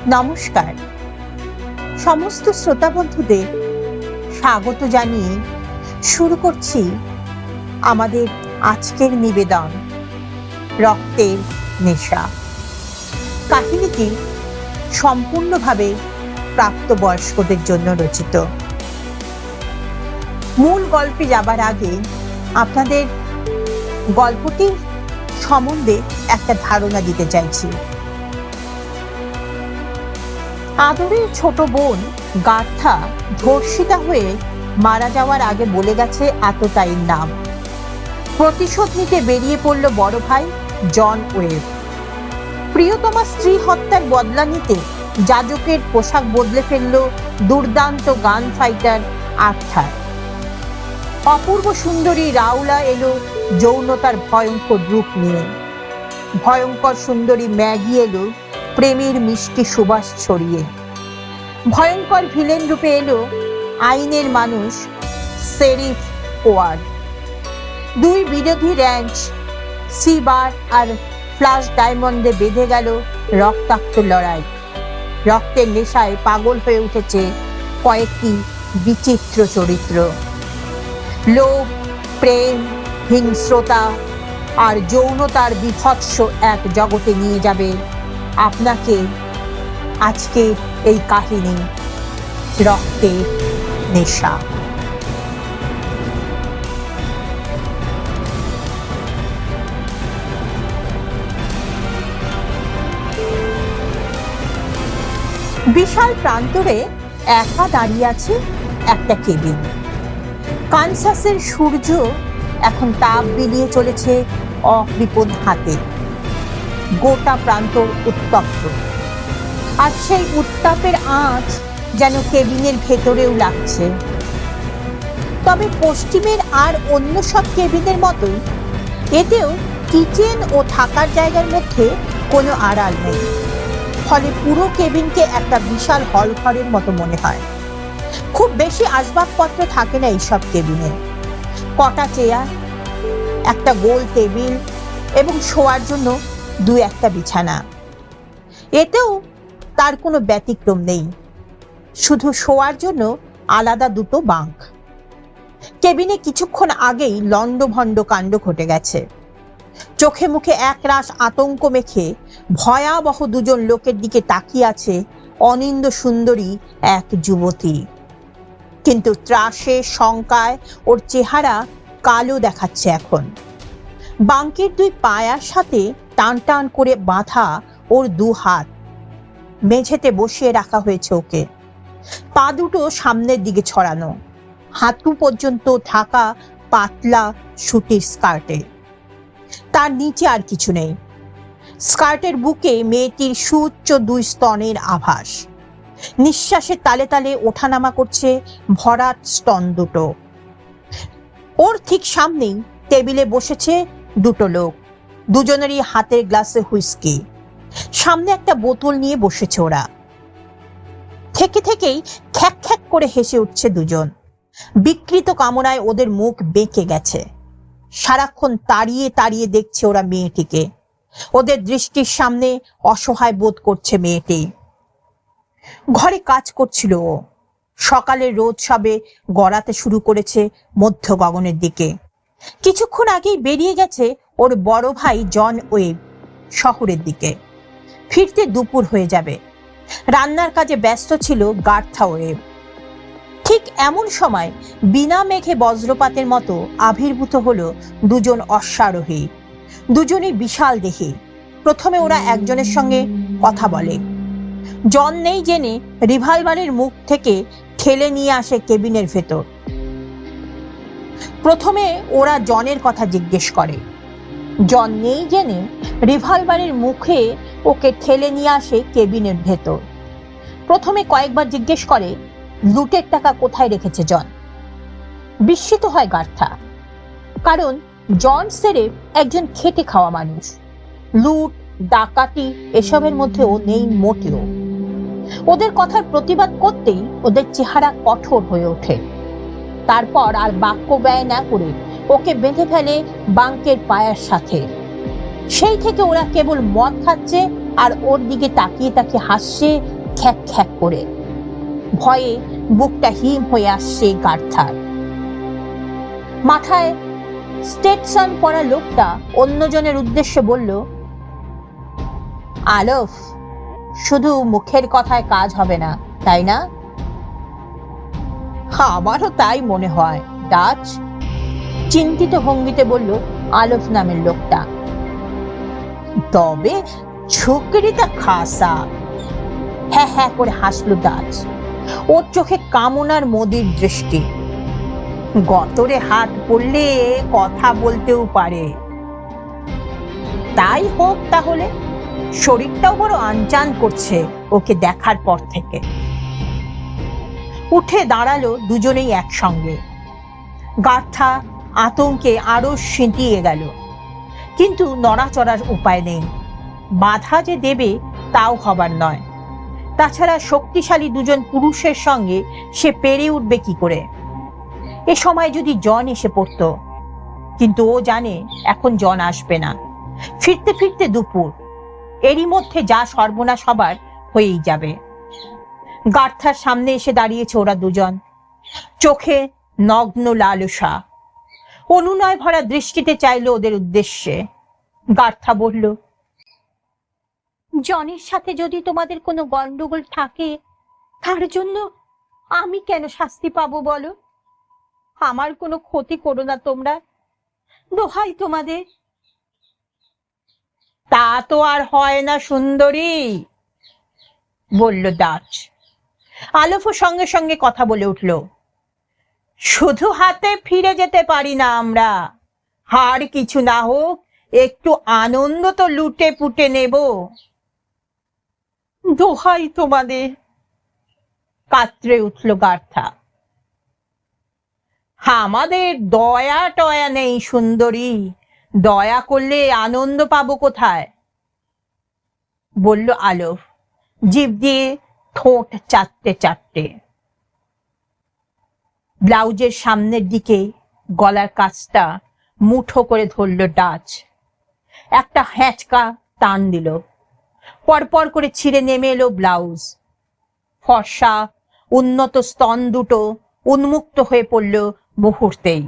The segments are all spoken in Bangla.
নমস্কার সমস্ত শ্রোতা বন্ধুদের স্বাগত জানিয়ে শুরু করছি আমাদের আজকের নিবেদন রক্তের নেশা। কাহিনীটি সম্পূর্ণভাবে প্রাপ্তবয়স্কদের জন্য রচিত। মূল গল্পে যাবার আগে আপনাদের গল্পটির সম্বন্ধে একটা ধারণা দিতে চাইছি। আদরের ছোট বোন গার্থা ধর্ষিতা হয়ে মারা যাওয়ার আগে বলে গেছে আততায়ীর নাম। প্রতিশোধ নিতে বেরিয়ে পড়ল বড় ভাই জন ওয়েব। প্রিয়তমা স্ত্রী হত্যার বদলা নিতে যাজকের পোশাক বদলে ফেলল দুর্দান্ত গান ফাইটার আর্থার। অপূর্ব সুন্দরী রাউলা এলো যৌনতার ভয়ঙ্কর রূপ নিয়ে। ভয়ঙ্কর সুন্দরী ম্যাগি এলো প্রেমের মিষ্টি সুবাস ছড়িয়ে। ভয়ঙ্কর ভিলেন রূপে এলো আইনের মানুষ শেরিফ ওয়ার্ড। দুই বিরোধী র্যাঞ্চ সিবার আর ফ্লাশ ডায়মন্ডে বেঁধে গেল রক্তাক্ত লড়াই। রক্তের নেশায় পাগল হয়ে উঠেছে কয়েকটি বিচিত্র চরিত্র। লোভ, প্রেম, হিংস্রতা আর যৌনতার বিভৎস এক জগতে নিয়ে যাবে আপনাকে আজকে এই কাহিনী রক্তের নেশা। বিশাল প্রান্তরে একা দাঁড়িয়ে আছে একটা কেবিন। কানসাসের সূর্য এখন তাপ বিলিয়ে চলেছে অবিপদ হাতে। গোটা প্রান্তর উত্তপ্ত, আর সেই উত্তাপের আঁচ যেন কেবিনের ভেতরেও লাগছে। তবে পশ্চিমের আর অন্য সব কেবিনের মতোই এতেও কিচেন ও থাকার জায়গার মধ্যে কোনো আড়াল নেই। ফলে পুরো কেবিনকে একটা বিশাল হল ঘরের মতো মনে হয়। খুব বেশি আসবাবপত্র থাকে না এইসব কেবিনে। কটা চেয়ার, একটা গোল টেবিল এবং শোয়ার জন্য দু একটা বিছানা। এতেও তার কোনো ব্যতিক্রম নেই, শুধু শোয়ার জন্য আলাদা দুটো বাঙ্ক। কেবিনে কিছুক্ষণ আগেই লন্ডভন্ড কাণ্ড ঘটে গেছে। চোখে মুখে একরাশ আতঙ্ক মেখে ভয়াবহ দুজন লোকের দিকে তাকিয়ে আছে অনিন্দ সুন্দরী এক যুবতী। কিন্তু ত্রাসে শঙ্কায় ওর চেহারা কালো দেখাচ্ছে এখন। বাঙ্কের দুই পায়ার সাথে টান টান করে বাঁধা ওর দু হাত। মেঝেতে বসিয়ে রাখা হয়েছে ওকে, পা দুটো সামনের দিকে ছড়ানো, হাঁটু পর্যন্ত ঢাকা পাতলা সুতির স্কার্টে। তার নিচে আর কিছু নেই। স্কার্টের বুকে মেয়েটির সুউচ্চ দুই স্তনের আভাস। নিঃশ্বাসের তালে তালে ওঠানামা করছে ভরাট স্তন দুটো। ওর ঠিক সামনেই টেবিলে বসেছে দুটো লোক, দুজনেরই হাতের গ্লাসে হুইস্কি। সামনে একটা বোতল নিয়ে বসেছে ওরা। থেকে থেকেই খ্যাক খ্যাক করে হেসে উঠছে দুজন। বিকৃত কামনায় ওদের মুখ বেঁকে গেছে। সারাক্ষণ তাড়িয়ে তাড়িয়ে দেখছে ওরা মেয়েটিকে। ওদের দৃষ্টির সামনে অসহায় বোধ করছে মেয়েটি। ঘরে কাজ করছিল ও। সকালের রোদ সবে গড়াতে শুরু করেছে মধ্য গগনের দিকে। কিছুক্ষণ আগেই বেরিয়ে গেছে ওর বড় ভাই জন ওয়েব শহরের দিকে। ফিরতে দুপুর হয়ে যাবে। রান্নার কাজে ব্যস্ত ছিল গার্থা ওয়েব। ঠিক এমন সময় বিনা মেঘে বজ্রপাতের মতো আবির্ভূত হলো দুজন অশ্বারোহী। দুজনেই বিশাল দেহী। প্রথমে ওরা একজনের সঙ্গে কথা বলে। জন নেই জেনে রিভলভারের মুখ থেকে ঠেলে নিয়ে আসে কেবিনের ভেতর। প্রথমে ওরা জনের কথা জিজ্ঞেস করে। জন নেই জেনে রিভলভারের মুখে ওকে ঠেলে নিয়ে আসে কেবিনের ভেতর। প্রথমে কয়েকবার জিজ্ঞেস করে লুটের টাকা কোথায় রেখেছে জন। বিস্মিত হয় গার্থা, কারণ জন সেরেফ একজন খেটে খাওয়া মানুষ। লুট, ডাকাতি এসবের মধ্যেও নেই মোটেও। ওদের কথার প্রতিবাদ করতেই ওদের চেহারা কঠোর হয়ে ওঠে। তারপর আর বাক্য ব্যয় না করে ওকে বেঁধে ফেলে বাঙ্কের পায়ার সাথে। সেই থেকে ওরা কেবল মদ খাচ্ছে আর ওর দিকে তাকিয়ে তাকিয়ে হাসছে খ্যাক খ্যাক করে। ভয়ে বুকটা হিম হয়ে আসছে গার্থার। মাথায় স্টেটসন পরা লোকটা অন্যজনের উদ্দেশ্যে বলল, আলফ, শুধু মুখের কথায় কাজ হবে না, তাই না? আমারও তাই মনে হয়, ডাচ, চিন্তিত ভঙ্গিতে বলল আলফ নামের লোকটা। তবে ছুকরিটা খাসা। হ্যাঁ হ্যাঁ করে হাসলো ডাচ। ওর চোখে কামনার মোদির দৃষ্টি। গতরে হাত পড়লে কথা বলতেও পারে। তাই হোক তাহলে। শরীরটাও বড় আনচান করছে ওকে দেখার পর থেকে। উঠে দাঁড়ালো দুজনেই একসঙ্গে। গার্থা আতঙ্কে আরো সিঁটিয়ে গেল, কিন্তু নড়াচড়ার উপায় নেই। বাধা যে দেবে তাও হবার নয়। তাছাড়া শক্তিশালী দুজন পুরুষের সঙ্গে সে পেরে উঠবে কি করে? এ সময় যদি জন এসে পড়তো, কিন্তু ও জানে এখন জন আসবে না। ফিরতে ফিরতে দুপুর, এরই মধ্যে যা সর্বনাশ হবার হয়েই যাবে। গার্থার সামনে এসে দাঁড়িয়েছে ওরা দুজন, চোখে নগ্ন লালসা। অনুনয় ভরা দৃষ্টিতে চাইল ওদের উদ্দেশ্যে। গার্থা বলল, জনের সাথে যদি তোমাদের কোনো গন্ডগোল থাকে, তার জন্য আমি কেন শাস্তি পাবো বলো? আমার কোনো ক্ষতি করো না তোমরা, দোহাই তোমাদের। তা তো আর হয় না সুন্দরী, বলল ডাচ। আলফও সঙ্গে সঙ্গে কথা বলে উঠল, শুধু হাতে ফিরে যেতে পারি না আমরা। হার কিছু না হোক, একটু আনন্দ তো লুটে পুটে নেব। দোহাই তোমাদের, কাতরে উঠল গার্থা। আমাদের দয়া টয়া নেই সুন্দরী, দয়া করলে আনন্দ পাবো কোথায়? বলল আলফ, জিভ দিয়ে ঠোঁট চাটতে চাটতে। ব্লাউজের সামনের দিকে গলার কাছটা মুঠো করে ধরল ডাচ। একটা হ্যাঁচকা টান দিল, পরপর করে ছিঁড়ে নেমে এলো ব্লাউজ। ফর্সা উন্নত স্তন দুটো উন্মুক্ত হয়ে পড়ল মুহূর্তেই।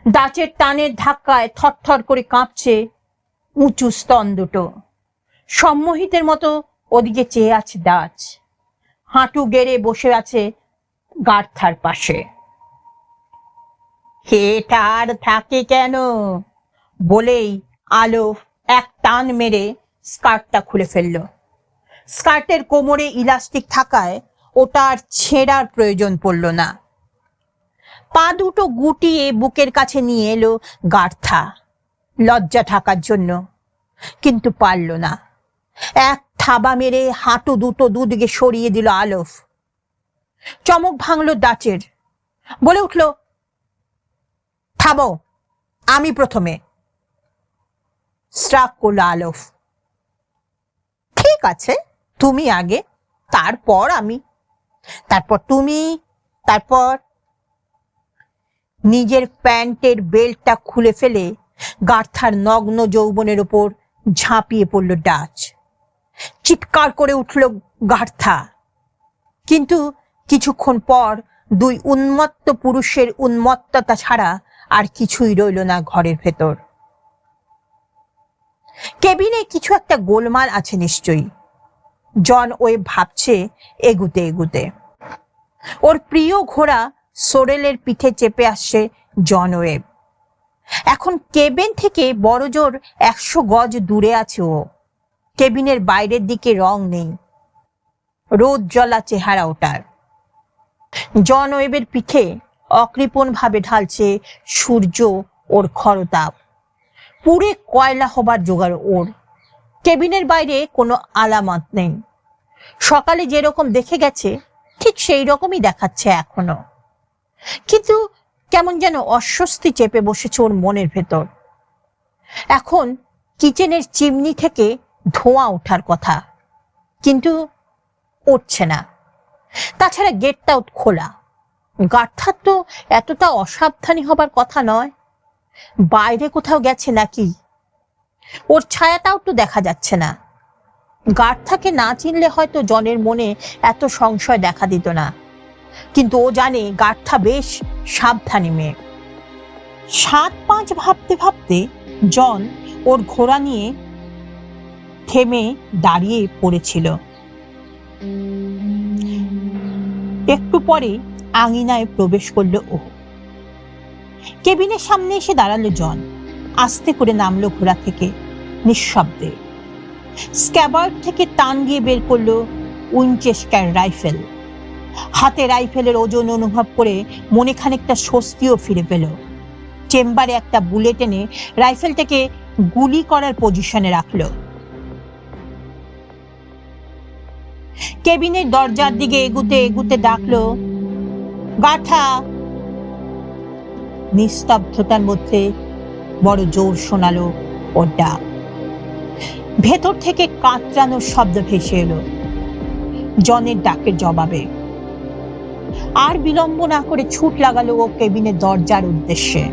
ডাচের টানের ধাক্কায় থরথর করে কাঁপছে উঁচু স্তন দুটো। সম্মোহিতের মতো ওদিকে চেয়ে আছে ডাচ। হাঁটু গেড়ে বসে আছে গার্থার পাশে। এটা আর থাকে কেন বলেই আলফ এক টান মেরে স্কার্টটা খুলে ফেলল। স্কার্টের কোমরে ইলাস্টিক থাকায় ওটা আর ছেঁড়ার প্রয়োজন পড়ল না। পা দুটো গুটিয়ে বুকের কাছে নিয়ে এলো গার্থা, লজ্জা ঢাকার জন্য, কিন্তু পারল না। এক থাবা মেরে হাঁটু দুটো দুদিকে সরিয়ে দিল আলফ। চমক ভাঙল ডাচের, বলে উঠল, থামো, আমি প্রথমে। স্ট্রাক করল আলফ। ঠিক আছে, তুমি আগে, তারপর আমি, তারপর তুমি, তারপর। নিজের প্যান্টের বেল্টটা খুলে ফেলে গার্থার নগ্ন যৌবনের ওপর ঝাঁপিয়ে পড়ল ডাচ। চিৎকার করে উঠল গার্থা, কিন্তু কিছুক্ষণ পর দুই উন্মত্ত পুরুষের উন্মত্ততা ছাড়া আর কিছুই রইল না ঘরের ভেতর। কেবিনে কিছু একটা গোলমাল আছে নিশ্চয়ই, জন ওয়েব ভাবছে এগুতে এগুতে। ওর প্রিয় ঘোড়া সোরেলের পিঠে চেপে আসছে জন ওয়েব। এখন কেবিন থেকে বড় জোর 100 গজ দূরে আছে ও। কেবিনের বাইরের দিকে রং নেই, রোদ জ্বলা চেহারা ওটার। জন ওয়েবের পিঠে অকৃপণ ভাবে ঢালছে সূর্য ওর খরতাপ। পুরে কয়লা হবার জোগাড় ওর। কেবিনের বাইরে কোনো আলামত নেই। সকালে যেরকম দেখে গেছে ঠিক সেই রকমই দেখাচ্ছে এখনো, কিন্তু কেমন যেন অস্বস্তি চেপে বসেছে ওর মনের ভেতর। এখন কিচেনের চিমনি থেকে ধোঁয়া ওঠার কথা, কিন্তু উঠছে না। তাছাড়া গেটটাও খোলা। গার্থার তো এতটা অসাবধানী হবার কথা নয়। বাইরে কোথাও গেছে নাকি? ওর ছায়াটাও তো দেখা যাচ্ছে না। গার্থাকে না চিনলে হয়তো জনের মনে এত সংশয় দেখা দিত না, কিন্তু ও জানে গার্থা বেশ সাবধানী মেয়ে। 7-5 ভাবতে ভাবতে জন ওর ঘোড়া নিয়ে থেমে দাঁড়িয়ে পড়েছিল। একটু পরে আঙিনায় প্রবেশ করলো ও। কেবিনের সামনে এসে দাঁড়ালো জন। আস্তে করে নামলো ঘোড়া থেকে, নিঃশব্দে। স্ক্যাবার্ড থেকে টান দিয়ে বের করলো উইনচেস্টার রাইফেল। হাতে রাইফেলের ওজন অনুভব করে মনে খানিকটা স্বস্তিও ফিরে পেল। চেম্বারে একটা বুলেট এনে রাইফেলটাকে গুলি করার পজিশনে রাখলো। কেবিনের দরজার দিকে এগুতে এগুতে ডাকলো, গার্থা। নিস্তব্ধতার মধ্যে বড় জোর শোনালো ওর ডাক। ভেতর থেকে কাঁচরানোর শব্দ ভেসে এলো জনের ডাকের জবাবে। আর বিলম্ব না করে ছুট লাগালো ও কেবিনের দরজার উদ্দেশ্যে।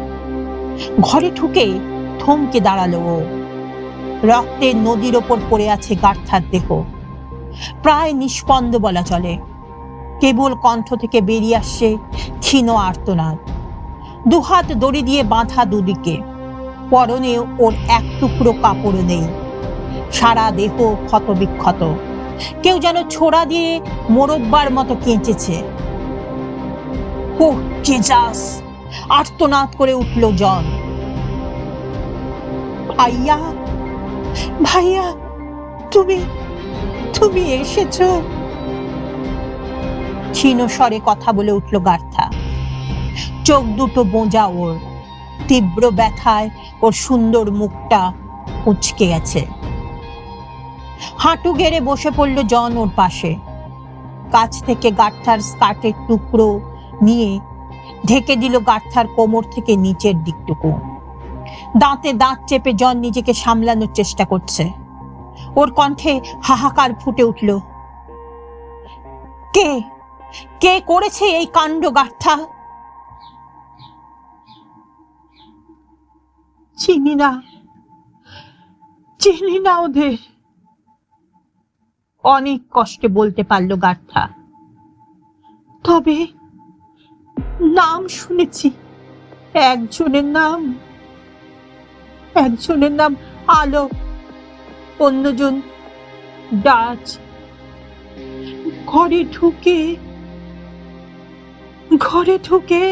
ঘরে ঢুকে থমকে দাঁড়ালো ও। রক্তের নদীর ওপর পড়ে আছে গার্থার দেহ, প্রায় নিষ্পন্দ বলা চলে। কেবল কণ্ঠ থেকে বেরিয়ে আসছে ক্ষীণ আর্তনাদ। দুহাত দড়ি দিয়ে বাঁধা দুদিকে, পরনে ওর এক টুকরো কাপড় নেই। সারা দেহ ক্ষত বিক্ষত, কেউ যেন ছোড়া দিয়ে মোরব্বার মতো কেঁচেছে। ওহ জিজাস! আর্তনাদ করে উঠল জন। ভাইয়া, ভাইয়া, তুমি তুমি এসেছো? ক্ষীণ স্বরে কথা বলে উঠল গার্থা। চোখ দুটো বোঁজা ওর। তীব্র ব্যথায় ওর সুন্দর মুখটা উচকে গেছে। হাঁটু গেড়ে বসে পড়ল জন ওর পাশে। কাছ থেকে গার্থার স্কার্টের টুকরো নিয়ে ঢেকে দিল গার্থার কোমর থেকে নিচের দিকটুকু। দাঁতে দাঁত চেপে জন নিজেকে সামলানোর চেষ্টা করছে। ওর কণ্ঠে হাহাকার ফুটে উঠল। কে কে করেছে এই কাণ্ড গার্থা? চিনি না, চিনি না ওদের। অনেক কষ্টে বলতে পারল গার্থা। তবে নাম শুনেছি, একজনের নাম আলোক, অন্যজন ডাচ। ঘরে ঢুকে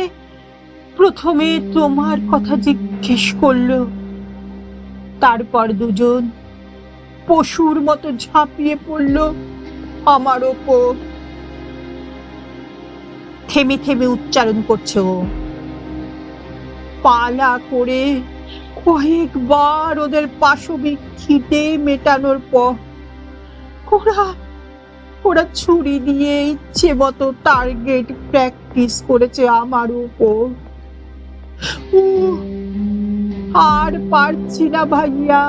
প্রথমে তোমার কথা জিজ্ঞেস করলো, তারপর দুজন পশুর মতো ঝাঁপিয়ে পড়লো আমার ওপর। থেমে থেমে উচ্চারণ করছে ও। পালা করে কয়েকবার ওদের পাশবিক খিদে মেটানোর পর ওরা ছুরি দিয়ে ইচ্ছে মতো টার্গেট প্র্যাকটিস করেছে আমার উপর। আর পারছি না ভাইয়া,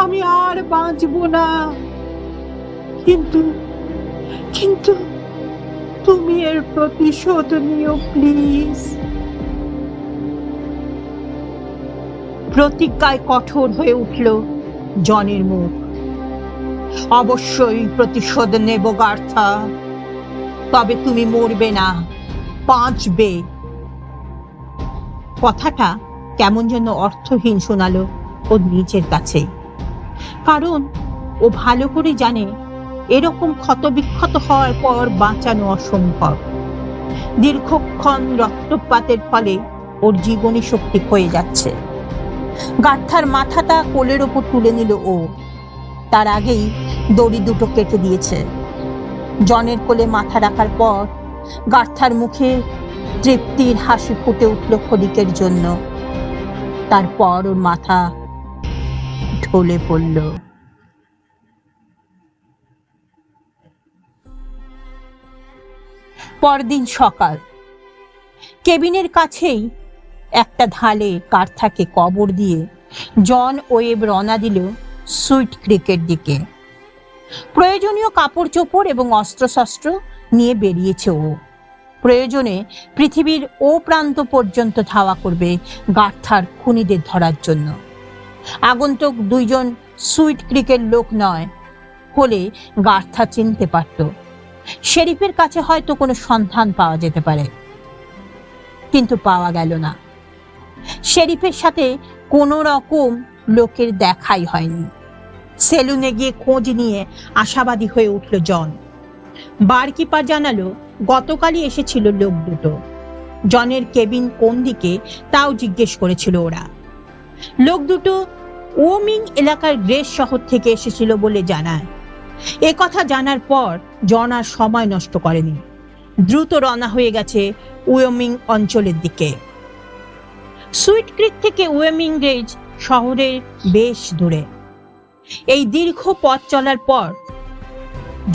আমি আর বাঁচবো না। কিন্তু কিন্তু তুমি এর প্রতিশোধ নিও প্লিজ। প্রতিজ্ঞায় কঠোর হয়ে উঠল জনের মুখ। অবশ্যই প্রতিশোধ নেব গার্থা, তবে তুমি মরবে না, বাঁচবে। কথাটা কেমন যেন অর্থহীন শোনালো ওর নিজের কাছেই, কারণ ও ভালো করে জানে এরকম ক্ষতবিক্ষত হওয়ার পর বাঁচানো অসম্ভব। দীর্ঘক্ষণ রক্তপাতের ফলে ওর জীবনী শক্তি ক্ষয়ে যাচ্ছে। গার্থার মাথাটা কোলের ওপর তুলে নিল ও। তার আগেই দড়ি দুটো কেটে দিয়েছে। জনের কোলে মাথা রাখার পর গার্থার মুখে তৃপ্তির হাসি ফুটে উঠল ক্ষণিকের জন্য। তারপর ওর মাথা ঢলে পড়ল। পরদিন সকাল, কেবিনের কাছেই একটা ঢালে গার্থাকে কবর দিয়ে জন ওয়েব রওনা দিল সুইট ক্রিকের দিকে। প্রয়োজনীয় কাপড় চোপড় এবং অস্ত্রশস্ত্র নিয়ে বেরিয়েছে ও। প্রয়োজনে পৃথিবীর ও প্রান্ত পর্যন্ত ধাওয়া করবে গার্থার খুনিদের ধরার জন্য। আগন্তুক দুইজন সুইট ক্রিকের লোক নয়, হলে গার্থা চিনতে পারত। শেরিফের কাছে হয়তো কোনো সন্ধান পাওয়া যেতে পারে, কিন্তু পাওয়া গেল না। শেরিফের সাথে কোনো রকম লোকের দেখাই হয়নি। সেলুনে গিয়ে খোঁজ নিয়ে আশাবাদী হয়ে উঠল জন। বারকিপার জানালো গতকালই এসেছিল লোক দুটো। জনের কেবিন কোন দিকে তাও জিজ্ঞেস করেছিল ওরা। লোক দুটো ওমিং এলাকার গ্রেস শহর থেকে এসেছিল বলে জানায়। এ কথা জানার পর জন আর সময় নষ্ট করেনি, দ্রুত রওনা হয়ে গেছে ওমিং অঞ্চলের দিকে। সুইট ক্রিক থেকে ওমিং গ্রেজ শহরের বেশ দূরে। এই দীর্ঘ পথ চলার পর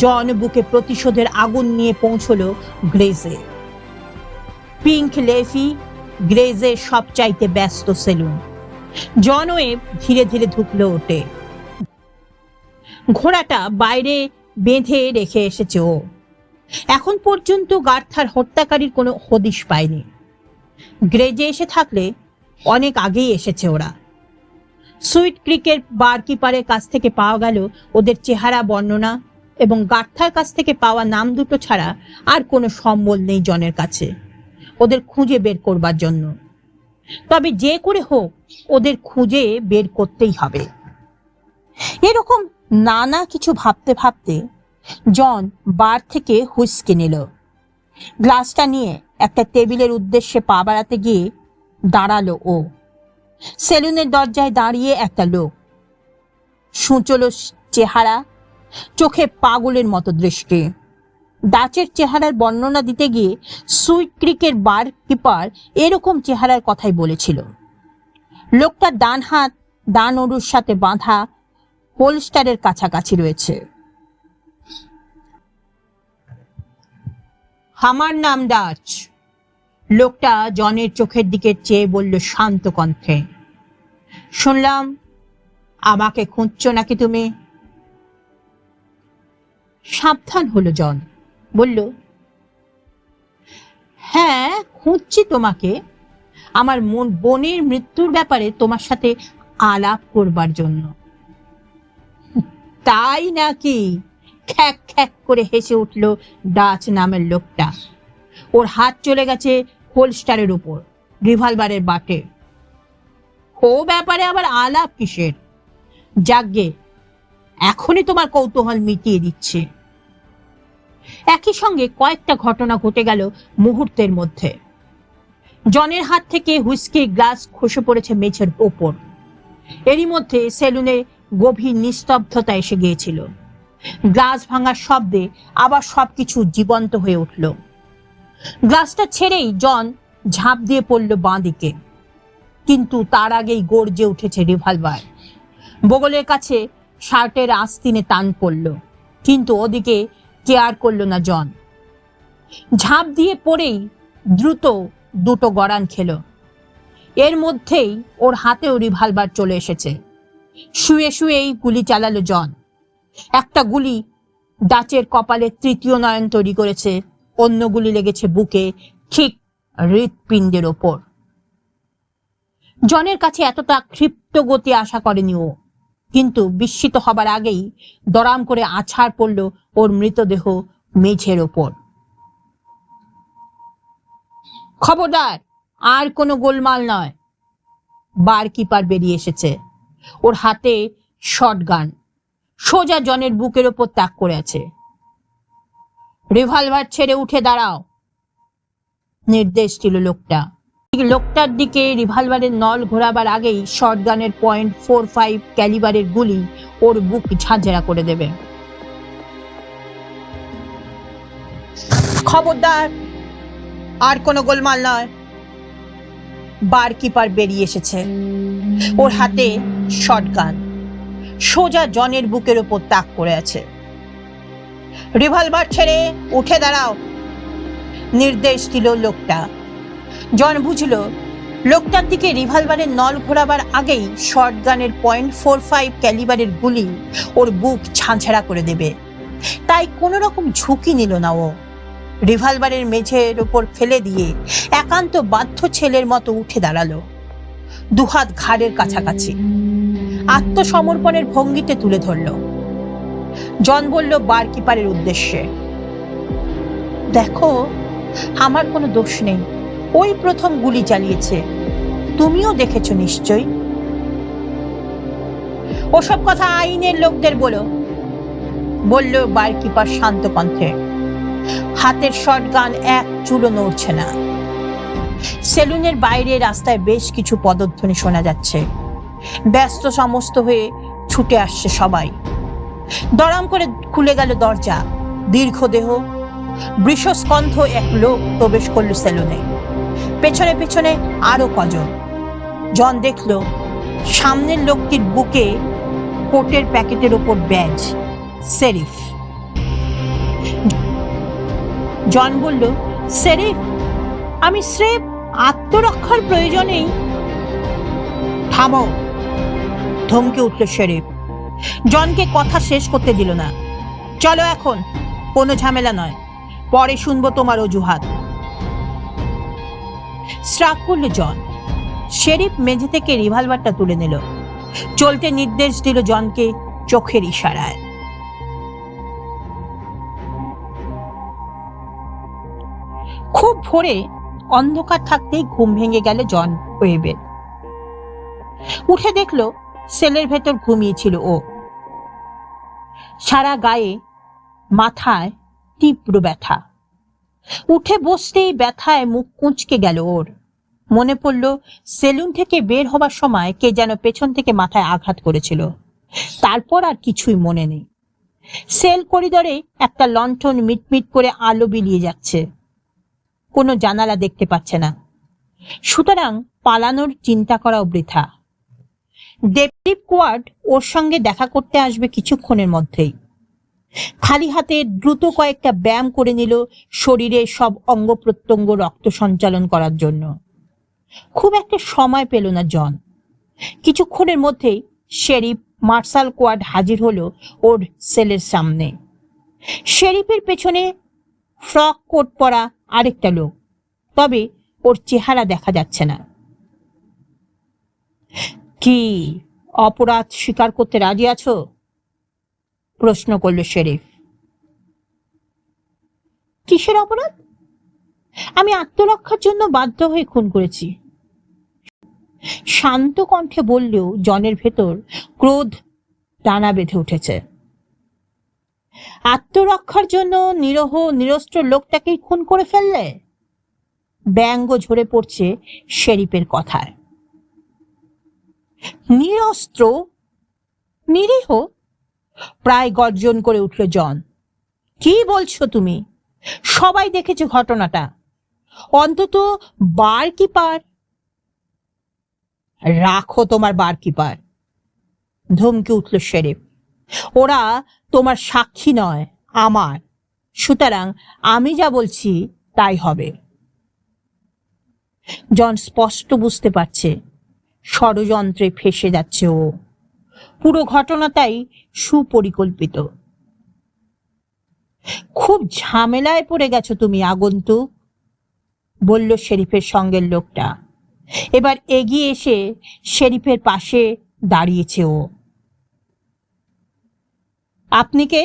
জন বুকে প্রতিশোধের আগুন নিয়ে পৌঁছলো গ্রেজে। পিঙ্ক লেফি গ্রেজের সবচাইতে ব্যস্ত সেলুন। জনওয়েব ধীরে ধীরে ঢুকলো ওঠে। ঘোড়াটা বাইরে বেঁধে রেখে এসেছে ও। এখন পর্যন্ত গার্থার হত্যাকারীর কোনো হদিশ পায়নি। গ্রেজে এসে থাকলে অনেক আগেই এসেছে ওরা। সুইট ক্রিকের বারকিপারের কাছ থেকে পাওয়া গেল ওদের চেহারা বর্ণনা এবং গার্থার কাছ থেকে পাওয়া নাম দুটো ছাড়া আর কোনো সম্বল নেই জনের কাছে ওদের খুঁজে বের করবার জন্য। তবে যে করে হোক ওদের খুঁজে বের করতেই হবে। এরকম নানা কিছু ভাবতে ভাবতে জন বার থেকে হুইস্কি নিল। গ্লাসটা নিয়ে একটা টেবিলের উদ্দেশ্যে পা বাড়াতে গিয়ে দাঁড়ালো ও। সেলুনের দরজায় দাঁড়িয়ে একটা লোক, সুচলো চেহারা, চোখে পাগলের মতো দৃষ্টি। ডাচের চেহারার বর্ণনা দিতে গিয়ে সুইট ক্রিকের বার কিপার এরকম চেহারার কথাই বলেছিল। লোকটার ডান হাত ডান অরুর সাথে বাঁধা হোলস্টারের কাছাকাছি রয়েছে। আমার নাম ডাচ, লোকটা জনের চোখের দিকে চেয়ে বলল শান্ত কণ্ঠে। শুনলাম আমাকে খুঁজছো নাকি তুমি? সাবধান হলো জন, বলল হ্যাঁ খুঁজছি তোমাকে, আমার বোনের মৃত্যুর ব্যাপারে তোমার সাথে আলাপ করবার জন্য। তাই নাকি? খ্যাক খ্যাক করে হেসে উঠল ডাচ নামের লোকটা। ওর হাত চলে গেছে হোলস্টারের উপর, রিভলভারের বাটে। ও ব্যাপারে আবার আলাপ কিসের? যাগ্গে এখনই তোমার কৌতূহল মিটিয়ে দিচ্ছে। একই সঙ্গে কয়েকটা ঘটনা ঘটে গেল মুহূর্তের মধ্যে। জনের হাত থেকে হুইস্কির গ্লাস খসে পড়েছে মেঝের ওপর। এরই মধ্যে সেলুনে গভীর নিস্তব্ধতা এসে গিয়েছিল। গ্লাস ভাঙার শব্দে আবার সবকিছু জীবন্ত হয়ে উঠল। গ্লাসটা ছেড়েই জন ঝাঁপ দিয়ে পড়ল বাঁ দিকে, কিন্তু তার আগেই গর্জে উঠেছে রিভলভার। বগলের কাছে শার্টের আস্তিনে টান পড়ল, কিন্তু ওদিকে কেয়ার করল না জন। ঝাঁপ দিয়ে পড়েই দ্রুত দুটো গড়ান খেল। এর মধ্যেই ওর হাতেও রিভলভার চলে এসেছে। শুয়ে শুয়েই গুলি চালালো জন। একটা গুলি ডাচের কপালে তৃতীয় নয়ন তৈরি করেছে, অন্য গুলি লেগেছে বুকে, ঠিক হৃৎপিণ্ডের ওপর। জনের কাছে এতটা ক্ষিপ্ত গতি আশা করেনি ও, কিন্তু বিস্মিত হবার আগেই দরাম করে আছাড় পড়ল ওর মৃতদেহ মেঝের ওপর। খবরদার, আর কোনো গোলমাল নয়। বার কিপার বেরিয়ে এসেছে। ওর হাতে শটগান, সোজা জনের বুকের ওপর তাক করে আছে। রিভলভার ছেড়ে উঠে দাঁড়াও, নির্দেশ দিল লোকটা। লোকটার দিকে রিভলভারের নল ঘোরাবার আগেই শটগানের .45 ক্যালিবারের গুলি ওর বুক ঝাঁঝরা করে দেবে। খবরদার, আর কোনো গোলমাল নয়। বার কিপার বেরিয়ে এসেছে। ওর হাতে শটগান, সোজা জনের বুকের উপর তাক করে আছে। রিভলভার ছেড়ে উঠে দাঁড়াও, নির্দেশ দিল লোকটা। জন বুঝল লোকটার দিকে রিভলভারের নল ঘোরাবার আগেই শটগানের .45 ক্যালিবারের গুলি ওর বুক ঝাঁঝরা করে দেবে, তাই কোনো রকম ঝুঁকি নিল না ও। রিভলভারের মেঝের ওপর ফেলে দিয়ে একান্ত বাধ্য ছেলের মতো উঠে দাঁড়ালো, দুহাত ঘাড়ের কাছাকাছি, আত্মসমর্পণের ভঙ্গিতে তুলে ধরল। জন বলল বারকিপারের উদ্দেশ্যে, দেখো আমার কোনো দোষ নেই, ওই প্রথম গুলি চালিয়েছে, তুমিও দেখেছো নিশ্চয়ই। ওসব কথা আইনের লোকদের বলো, বলল বারকিপার শান্ত কণ্ঠে। হাতের শটগান এক চুলো নড়ছে না। সেলুনের বাইরে রাস্তায় বেশ কিছু পদধ্বনি শোনা যাচ্ছে। ব্যস্ত সমস্ত হয়ে ছুটে আসছে সবাই। দড়াম করে খুলে গেল দরজা। দীর্ঘদেহ বৃষস্কন্ধ এক লোক প্রবেশ করলো সেলুনে। পেছনে পেছনে আরো কজন। জন দেখল সামনের লোকটির বুকে কোটের প্যাকেটের উপর ব্যাজ, শেরিফ। জন বলল, শেরিফ, আমি স্রেফ আত্মরক্ষার প্রয়োজনেই। থামো, ধমকে উঠল শেরিফ। জনকে কথা শেষ করতে দিল না। চলো এখন, কোনো ঝামেলা নয়, পরে শুনবো তোমার অজুহাত। স্ট্রাক করল জন। শেরিফ মেঝে থেকে রিভলভারটা তুলে নিল। চলতে নির্দেশ দিল জনকে চোখের ইশারায়। খুব ভোরে অন্ধকার থাকতেই ঘুম ভেঙে গেল জন ওয়েবের। উঠে দেখলো সেলের ভেতর ঘুমিয়েছিল ও। সারা গায়ে মাথায় তীব্র ব্যথা। উঠে বসতেই ব্যথায় মুখ কুঁচকে গেল ওর। মনে পড়ল সেলুন থেকে বের হবার সময় কে যেন পেছন থেকে মাথায় আঘাত করেছিল। তারপর আর কিছুই মনে নেই। সেল করিডরে একটা লণ্ঠন মিটমিট করে আলো বিলিয়ে যাচ্ছে। কোনো জানালা দেখতে পাচ্ছে না, সুতরাং পালানোর চিন্তা করাও বৃথা। ডেভিড কোয়ার্ড ওর সঙ্গে দেখা করতে আসবে কিছুক্ষণের মধ্যেই। খালি হাতে দ্রুত কয়েকটা ব্যায়াম করে নিল শরীরে সব অঙ্গ প্রত্যঙ্গ রক্ত সঞ্চালন করার জন্য। খুব একটা সময় পেল না জন। কিছুক্ষণের মধ্যেই শেরিফ মার্শাল কোয়ার্ড হাজির হলো ওর সেলের সামনে। শেরিফের পেছনে ফ্রক কোট পরা আরেকটা লোক, তবে ওর চেহারা দেখা যাচ্ছে না। কি অপরাধ স্বীকার করতে রাজি আছো? প্রশ্ন করল শেরিফ। কিসের অপরাধ? আমি আত্মরক্ষার জন্য বাধ্য হয়ে খুন করেছি, শান্ত কণ্ঠে বললেও জনের ভেতর ক্রোধ টানা বেঁধে উঠেছে। আত্মরক্ষার জন্য নিরহ নিরস্ত্র লোকটাকেই খুন করে ফেললে? ব্যঙ্গ ঝরে পড়ছে শেরিফের কথায়। নিরস্ত্র, নিরীহ? প্রায় গর্জন করে উঠল জন। কি বলছো তুমি? সবাই দেখেছে ঘটনাটা, অন্তত বারকিপার। রাখো তোমার বারকিপার, ধমকে উঠল শেরিফ। ওরা তোমার সাক্ষী নয়, আমার, সুতরাং আমি যা বলছি তাই হবে। জন স্পষ্ট বুঝতে পারছে ষড়যন্ত্রে ফেঁসে যাচ্ছে ও। পুরো ঘটনাটাই সুপরিকল্পিত। খুব ঝামেলায় পড়ে গেছো তুমি আগন্তুক, বলল শেরিফের সঙ্গের লোকটা। এবার এগিয়ে এসে শেরিফের পাশে দাঁড়িয়েছে ও। আপনি কে?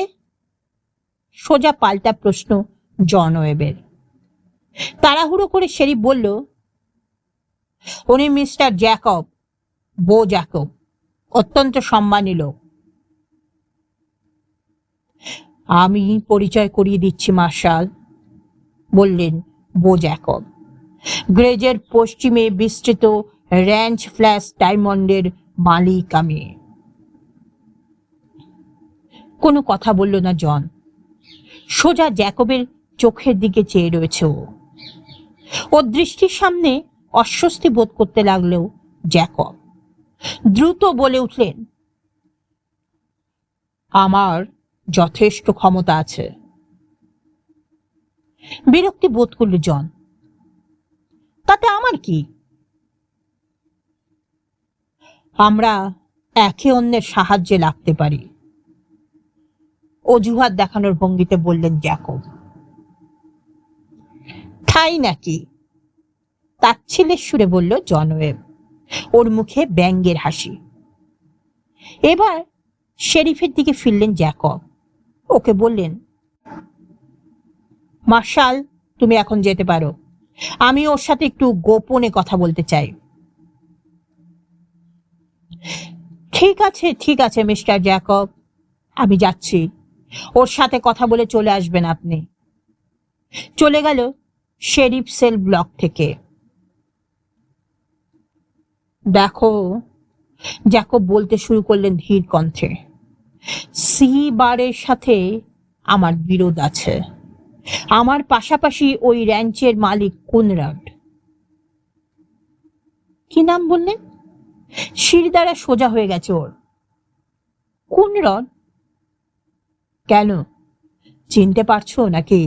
সোজা পাল্টা প্রশ্ন জন ওয়েবের। তাড়াহুড়ো করে শেরিফ বলল, উনি মিস্টার জ্যাকব, বো জ্যাকব, অত্যন্ত সম্মানী লোক। আমি পরিচয় করিয়ে দিচ্ছি মার্শাল, বললেন বো জ্যাকব। গ্রেজের পশ্চিমে বিস্তৃত র্যাঞ্চ ফ্ল্যাশ ডায়মন্ডের মালিক আমি। কোনো কথা বলল না জন। সোজা জ্যাকবের চোখের দিকে চেয়ে রয়েছে ও। ওর দৃষ্টির সামনে অস্বস্তি বোধ করতে লাগলেও জ্যাকব দ্রুত বলে উঠলেন, আমার যথেষ্ট ক্ষমতা আছে। বিরক্তি বোধ করল জন। তাতে আমার কি? আমরা একে অন্যের সাহায্যে লাগতে পারি, অজুহাত দেখানোর ভঙ্গিতে বললেন জ্যাকব। তাই নাকি? তাচ্ছিল্যের সুরে বলল জন ওয়েব, ওর মুখে ব্যঙ্গের হাসি। এবার শেরিফের দিকে ফিরলেন জ্যাকব। ওকে বললেন, মার্শাল, তুমি এখন যেতে পারো, আমি ওর সাথে একটু গোপনে কথা বলতে চাই। ঠিক আছে মিস্টার জ্যাকব, আমি যাচ্ছি, ওর সাথে কথা বলে চলে আসবেন আপনি। চলে গেল শেরিফ সেল ব্লক থেকে। দেখো, জ্যাকব বলতে শুরু করলেন ধীর কণ্ঠে, সি বারের সাথে আমার বিরোধ আছে। আমার পাশাপাশি ওই র্যাঞ্চের মালিক কুনরাড। কি নাম বললেন? শির দ্বারা সোজা হয়ে গেছে ওর। কুনরাড? কেন, চিনতে পারছো নাকি?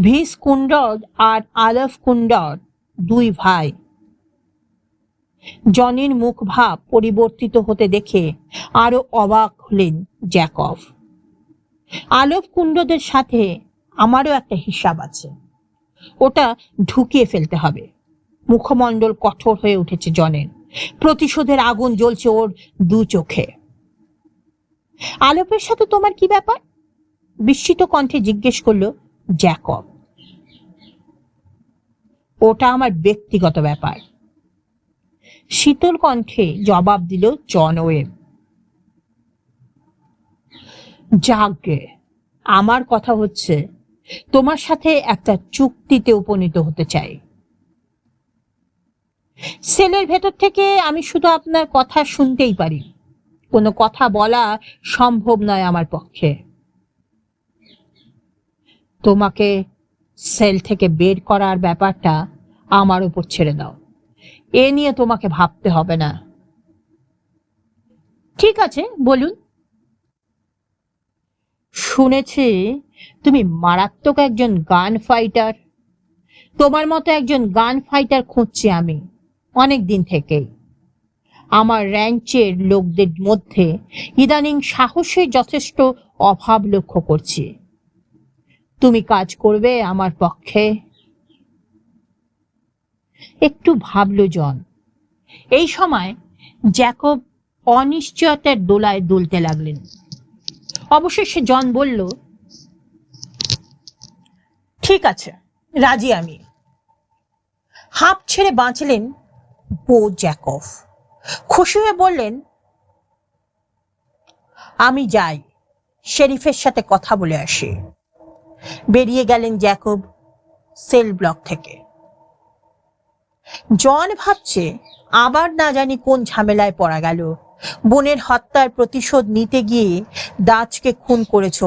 ভিস কুনরাড আর আলফ কুনরাড দুই ভাই। জনির মুখ ভাব পরিবর্তিত হতে দেখে আরো অবাক হলেন জ্যাকব। আলফ কুনরাডের সাথে আমারও একটা হিসাব আছে, ওটা ঢুকিয়ে ফেলতে হবে। মুখমণ্ডল কঠোর হয়ে উঠেছে জনের, প্রতিশোধের আগুন জ্বলছে ওর দু চোখে। আলফের সাথে তোমার কি ব্যাপার? বিস্মিত কণ্ঠে জিজ্ঞেস করল জ্যাকব। ওটা আমার ব্যক্তিগত ব্যাপার, শীতল কণ্ঠে জবাব দিল জন ওয়েব। যাকগে, আমার কথা হচ্ছে তোমার সাথে একটা চুক্তিতে উপনীত হতে চাই। সেলের ভেতর থেকে আমি শুধু আপনার কথা শুনতেই পারি, কোনো কথা বলা সম্ভব নয় আমার পক্ষে। তোমাকে সেল থেকে বের করার ব্যাপারটা আমার উপর ছেড়ে দাও, এ নিয়ে তোমাকে ভাবতে হবে না। ঠিক আছে, বলুন। শুনেছি তুমি মারাত্মক একজন গান ফাইটার। তোমার মতো একজন গান ফাইটার খুঁজছি আমি অনেক দিন থেকেই। আমার র্যাঞ্চের লোকদের মধ্যে ইদানিং সাহসের যথেষ্ট অভাব লক্ষ্য করছি। তুমি কাজ করবে আমার পক্ষে? একটু ভাবল জন। এই সময় জ্যাকব অনিশ্চয়তার দোলায় দুলতে লাগলেন। অবশেষে জন বলল, ঠিক আছে, রাজি আমি। হাঁপ ছেড়ে বাঁচলেন বো জ্যাকব। খুশি হয়ে বললেন, আমি যাই, শেরিফের সাথে কথা বলে আসি। বেরিয়ে গেলেন জ্যাকব সেল ব্লক থেকে। জন ভাবছে আবার না জানি কোন ঝামেলায় পড়া গেল। বোনের হত্যার প্রতিশোধ নিতে গিয়ে দাজকে খুন করেছ।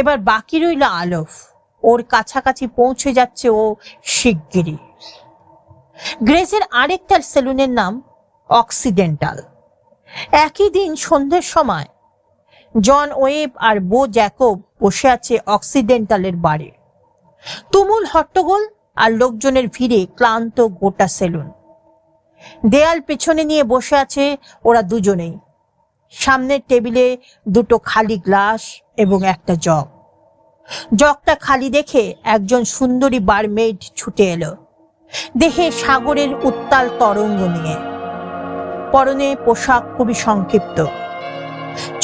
এবার বাকি রইল আলফ, ওর কাছাকাছি পৌঁছে যাচ্ছে ও শিগগিরই। গ্রেসের আরেকটা সেলুনের নাম অক্সিডেন্টাল। একই দিন সন্ধ্যের সময় জন ওয়েব আর বো জ্যাকব বসে আছে অক্সিডেন্টালের বারে। তুমুল হট্টগোল আর লোকজনের ভিড়ে ক্লান্ত গোটা সেলুন। দেয়াল পেছনে নিয়ে বসে আছে ওরা দুজনেই। সামনের টেবিলে দুটো খালি গ্লাস এবং একটা জগ। জগটা খালি দেখে একজন সুন্দরী বারমেইড ছুটে এলো, দেহে সাগরের উত্তাল তরঙ্গ নিয়ে। পরনে পোশাক খুবই সংক্ষিপ্ত,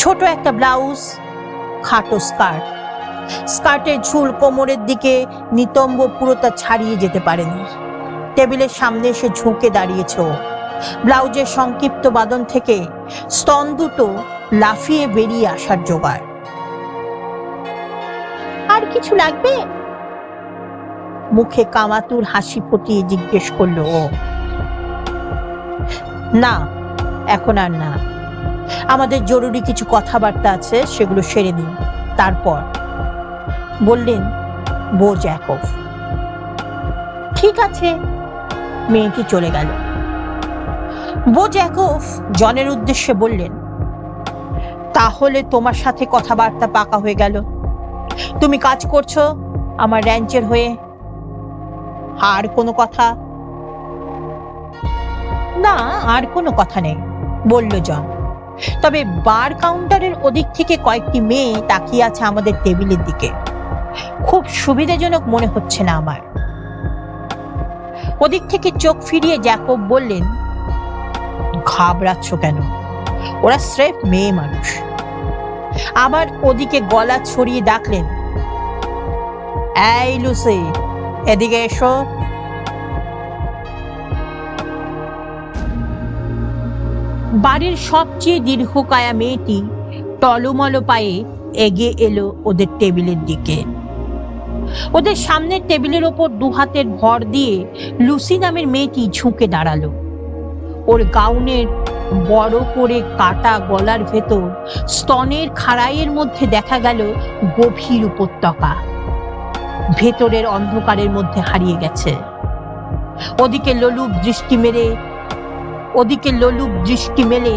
ছোট একটা ব্লাউজ, খাটো স্কার্ট। স্কার্টের ঝুল কোমরের দিকে নিতম্ব পুরোটা ছাড়িয়ে যেতে পারেনি। টেবিলের সামনে এসে ঝুঁকে দাঁড়িয়েছে ও। ব্লাউজের সংক্ষিপ্ত বাঁধন থেকে স্তন দুটো লাফিয়ে বেরিয়ে আসার জোগাড়। আর কিছু লাগবে? মুখে কামাতুর হাসি ফুটিয়ে জিজ্ঞেস করলো ও। না, এখন আর না, আমাদের জরুরি কিছু কথাবার্তা আছে, সেগুলো সেরে নিন, তারপর, বললেন বো জ্যাকব। ঠিক আছে, মেয়েটি চলে গেল। বো জ্যাকব জনের উদ্দেশ্যে বললেন, তাহলে তোমার সাথে কথাবার্তা পাকা হয়ে গেল। তুমি কাজ করছো আমার র্যাঞ্চের হয়ে। আর কোনো কথা? না, আর কোনো কথা নেই, বলল জন। তবে বার কাউন্টারের ওদিক থেকে কয়েকটি মেয়ে তাকিয়ে আছে আমাদের টেবিলের দিকে। খুব সুবিধাজনক মনে হচ্ছে না আমার। ওদিক থেকে চোখ ফিরিয়ে জ্যাকব বললেন, ঘাবড়াচ্ছ কেন? ওরা স্রেফ মেয়ে মানুষ। আবার ওদিকে গলা ছড়িয়ে ডাকলেন, এই লুসি, এদিকে এসো। বাড়ির সবচেয়ে দীর্ঘকায়া মেয়েটি টলমল পায়ে এগিয়ে এলো ওদের টেবিলের দিকে। ওদের সামনের টেবিলের ওপর দুহাতের ভর দিয়ে লুসি নামের মেয়েটি ঝুঁকে দাঁড়ালো। ওর গাউনের বড় করে কাটা গলার ভেতর স্তনের খাড়াইয়ের মধ্যে দেখা গেল গভীর উপত্যকা, ভেতরের অন্ধকারের মধ্যে হারিয়ে গেছে। ওদিকে লোলুপ দৃষ্টি মেলে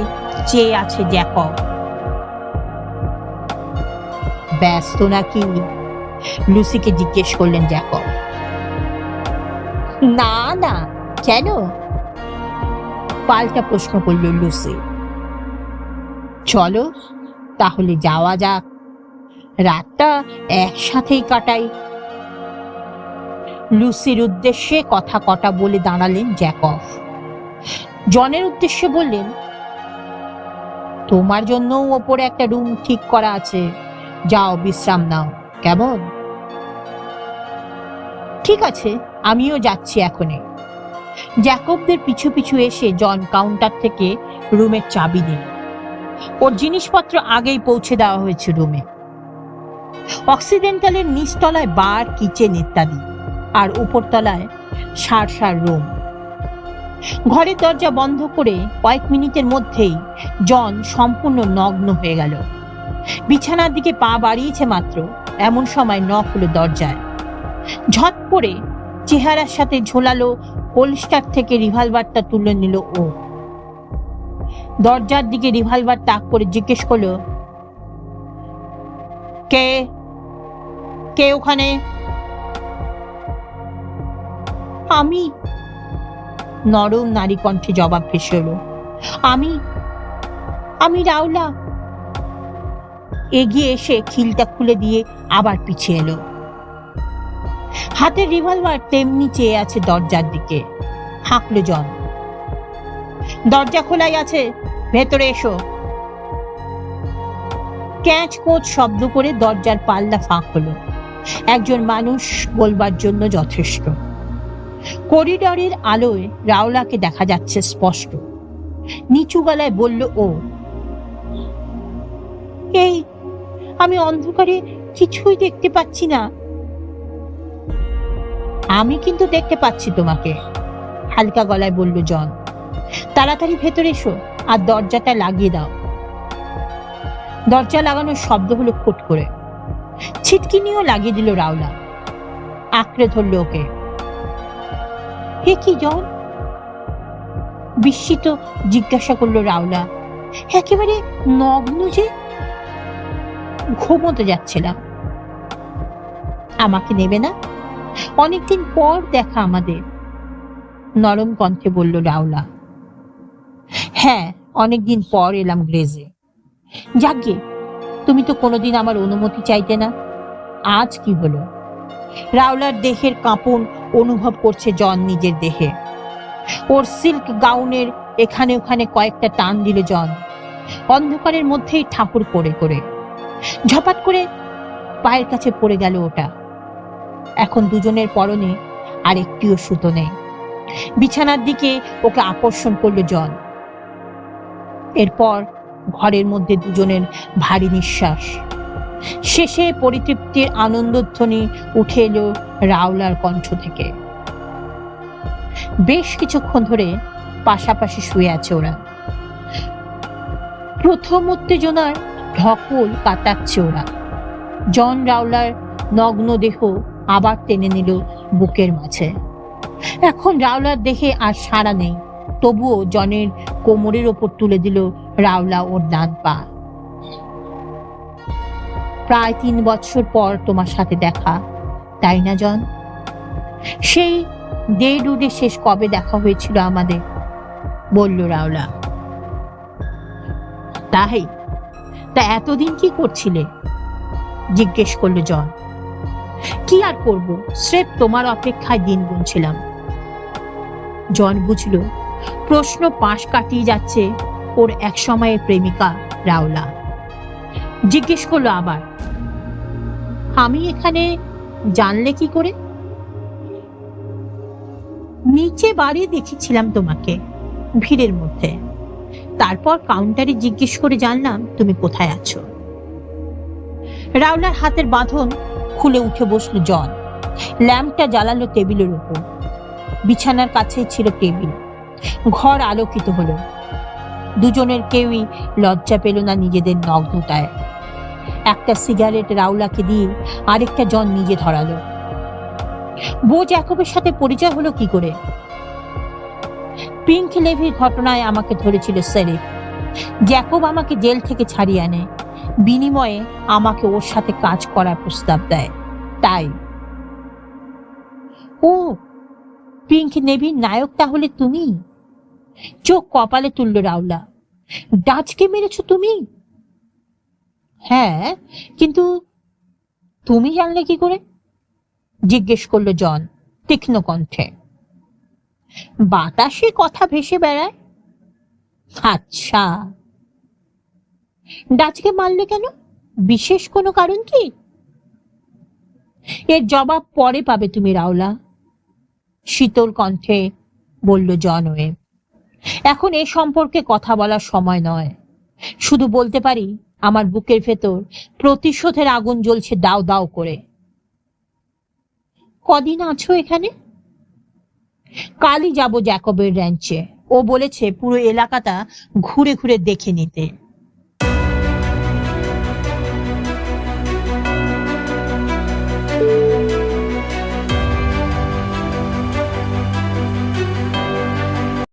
চেয়ে আছে জ্যাকব। ব্যস্ত নাকি? লুসিকে জিজ্ঞেস করলেন জ্যাকব। না না, কেন? পাল্টা প্রশ্ন করল লুসি। চলো তাহলে যাওয়া যাক, রাতটা একসাথেই কাটাই। লুসির উদ্দেশ্যে কথা কটা বলে দাঁড়ালেন জ্যাকব। জনের উদ্দেশ্যে বললেন, তোমার জন্য ওপরে একটা রুম ঠিক করা আছে, যাও বিশ্রাম নাও, কেমন? ঠিক আছে, আমিও যাচ্ছি এখনই। জ্যাকবদের পিছু পিছু এসে জন কাউন্টার থেকে রুমের চাবি দিল। ওর জিনিসপত্র আগেই পৌঁছে দেওয়া হয়েছে রুমে। অক্সিডেন্টালের নিচতলায় বার, কিচেন ইত্যাদি, আর উপরতলায় সার রুম। ঘরের দরজা বন্ধ করে কয়েক মিনিটের মধ্যেই জন সম্পূর্ণ নগ্ন হয়ে গেল। বিছানার দিকে পা বাড়িয়েছে মাত্র, এমন সময় নক হলো দরজায়। ঝট করে চেহারার সাথে ঝোলালো হোলস্টার থেকে রিভলভারটা তুলে নিল ও। দরজার দিকে রিভলভার তাক করে জিজ্ঞেস করলো, কে কে ওখানে? আমি। নরম নারী কণ্ঠে জবাব ভেসে এলো, আমি রাওলা। এগিয়ে এসে খিলটা খুলে দিয়ে আবার পিছিয়ে এলো। হাতের রিভলভার তেমনি চেয়ে আছে দরজার দিকে। হাঁকলো জন, দরজা খোলাই আছে, ভেতরে এসো। ক্যাঁচ কোচ শব্দ করে দরজার পাল্লা ফাঁক হলো। একজন মানুষ বলবার জন্য যথেষ্ট। করিডরের আলোয় রাওলাকে দেখা যাচ্ছে স্পষ্ট। নিচু গলায় বলল ও, এই, আমি অন্ধকারে কিছুই দেখতে পাচ্ছি না। আমি কিন্তু দেখতে পাচ্ছি তোমাকে, হালকা গলায় বলল জন। তাড়াতাড়ি ভেতরে এসো আর দরজাটা লাগিয়ে দাও। দরজা লাগানোর শব্দ হলো খট করে। ছিটকিনিও লাগিয়ে দিল রাওলা। আঁকড়ে ধরল ওকে। হে কি জন? বিস্মিত জিজ্ঞাসা করলো রাওলা। একেবারে নগ্ন যে। ঘুমোতে যাচ্ছিলাম। আমাকে নেবে না? অনেকদিন পর দেখা আমাদের, নরম কণ্ঠে বলল রাওলা। হ্যাঁ, অনেকদিন পর এলাম গ্রেজে। যাকগে, তুমি তো কোনোদিন আমার অনুমতি চাইতে না, আজ কি হলো? রাওলার দেহের কাঁপন অনুভব করছে জন নিজের দেহে। ওর সিল্ক গাউনের এখানে ওখানে কয়েকটা টান দিল জন। অন্ধকারের মধ্যেই ঠাকুর করে করে ঝপাত করে পায়ের কাছে পড়ে গেল ওটা। এখন দুজনের পরনে আর একটিও সুতো নেই। বিছানার দিকে ওকে আকর্ষণ করলো জন। এরপর ঘরের মধ্যে দুজনের ভারী নিঃশ্বাস। শেষে পরিতৃপ্তির আনন্দধ্বনি উঠে এলো রাওলার কণ্ঠ থেকে। বেশ কিছুক্ষণ ধরে পাশাপাশি শুয়ে আছে ওরা। প্রথম উত্তেজনার ঢকল কাটাচ্ছে ওরা। জন রাওলার নগ্ন দেহ আবার টেনে নিল বুকের মাঝে। এখন রাওলার দেহে আর সাড়া নেই, তবুও জনের কোমরের ওপর তুলে দিল রাওলা ওর ডান পা। প্রায় 3 বছর পর তোমার সাথে দেখা, তাই না জন? সেই ডেডউডে শেষ কবে দেখা হয়েছিল আমাদের, বলল রাওলা। তাই? তা এতদিন কি করছিলে? জিজ্ঞেস করলো জন। কি আর করব, স্রেফ তোমার অপেক্ষায় দিন গুনছিলাম। জন বুঝল প্রশ্ন পাশ কাটিয়ে যাচ্ছে ওর এক সময়ের প্রেমিকা রাওলা। জিজ্ঞেস করলো আবার। আমি এখানে জানলে কি করে? নিচে বাড়ি দেখেছিলাম তোমাকে ভিড়ের মধ্যে, তারপর কাউন্টারে জিজ্ঞেস করে জানলাম তুমি কোথায় আছো। রাউলার হাতের বাঁধন খুলে উঠে বসলো জন। ল্যাম্পটা জ্বালালো টেবিলের উপর। বিছানার কাছেই ছিল টেবিল। ঘর আলোকিত হলো। দুজনের কেউই লজ্জা পেল না নিজেদের নগ্নতায়। একটা সিগারেট রাউলাকে দিয়ে আরেকটা জন নিজে ধরালো। বো জ্যাকবের সাথে পরিচয় হলো কি করে? পিঙ্ক লেভির ঘটনায় আমাকে ধরেছিল সেরিফ। জ্যাকব আমাকে জেল থেকে ছাড়িয়ে আনে, বিনিময়ে আমাকে ওর সাথে কাজ করার প্রস্তাব দেয়। তাই। ও, পিঙ্ক নেভির নায়ক তাহলে তুমি? চোখ কপালে তুলল রাউলা। ডাচকে মেরেছ তুমি? হ্যাঁ, কিন্তু তুমি জানলে কি করে? জিজ্ঞেস করলো জন তীক্ষ্ণ কণ্ঠে। বাতাসে কথা ভেসে বেড়ায়। আচ্ছা, ডাচকে মারলে কেন? বিশেষ কোনো কারণ কি? এর জবাব পরে পাবে তুমি রাউলা, শীতল কণ্ঠে বলল জন ওয়েব। এখন এ সম্পর্কে কথা বলার সময় নয়। শুধু বলতে পারি আমার বুকের ভেতর প্রতিশোধের আগুন জ্বলছে দাও দাও করে। কদিন আছো এখানে? কালই যাব জ্যাকবের র্যাঞ্চে। ও বলেছে পুরো এলাকাটা ঘুরে ঘুরে দেখে নিতে।